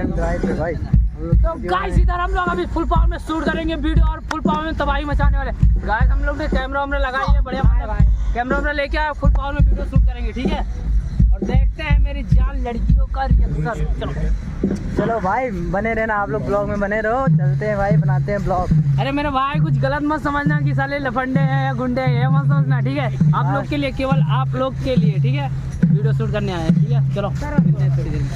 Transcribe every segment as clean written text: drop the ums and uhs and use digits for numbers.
Drive पे भाई। तो गाइस इधर हम लोग अभी फुल पावर में शूट करेंगे वीडियो और फुल पावर में तबाही मचाने वाले। गाइस हम लोग ने कैमरा वैमरा लगाई है बढ़िया, कैमरा वैमरा लेके आए, फुल पावर में वीडियो शूट करेंगे, ठीक है। और देखते हैं मेरी जान लड़कियों का रिएक्शन। चलो भाई बने रहना, आप लोग ब्लॉग में बने रहो। चलते हैं भाई, बनाते हैं ब्लॉग। अरे मेरे भाई कुछ गलत मत समझना कि साले लफंडे हैं या गुंडे हैं, ये मत समझना, ठीक है। आप लोग के लिए, केवल आप लोग के लिए, ठीक है, वीडियो शूट करने आए हैं, ठीक है। चलो मिलते हैं थोड़ी देर में।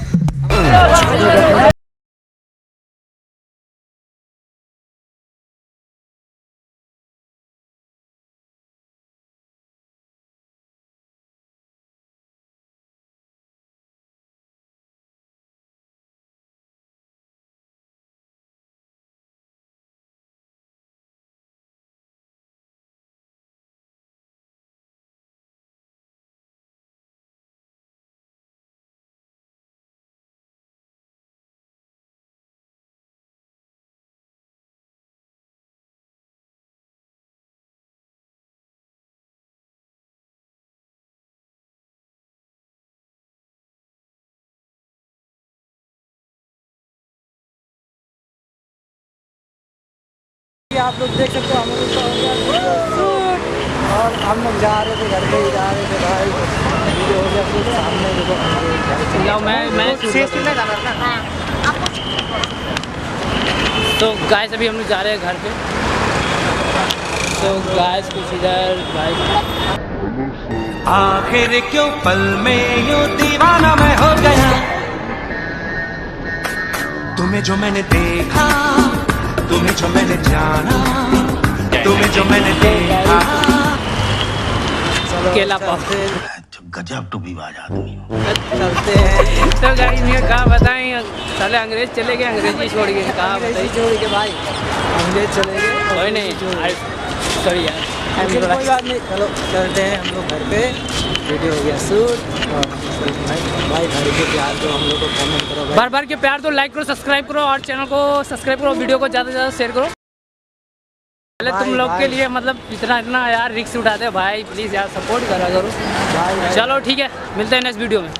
आप लोग देख सकते हो हम लोग का हो गया और हम लोग जा रहे थे, घर पे ही जा रहे थे भाई। वीडियो हो गया फिर सामने देखो। मैं जाना था। तो गाइस अभी हम लोग जा रहे हैं घर पे। तो गाइस कुछ इधर भाई, आखिर क्यों पल में यूं दीवाना मैं हो गया, तुम्हें जो मैंने देखा, तुम्हें जो मैंने जाना, तुम्हें जो मैंने देखा। केला पाव गजब टू भी बाज आदमी। चलते हैं। तो गाइस ये कहाँ बताएं, साले अंग्रेज चले गए, अंग्रेजी छोड़ गए, कहाँ अंग्रेजी छोड़ के भाई अंग्रेज चले गए। कोई नहीं, सॉरी यार, कोई बात नहीं। चलो चलते हैं हम लोग घर पे, वीडियो हो गया शूट। और भाई घर के प्यार दो हम लोग को, कमेंट करो भाई। बार बार के प्यार दो, लाइक करो, सब्सक्राइब करो और चैनल को सब्सक्राइब करो, वीडियो को ज़्यादा से ज़्यादा शेयर करो। पहले तुम लोग के लिए मतलब इतना यार रिस्क उठाते भाई, प्लीज़ यार सपोर्ट करा करो। चलो ठीक है, मिलते हैं नेक्स्ट वीडियो में।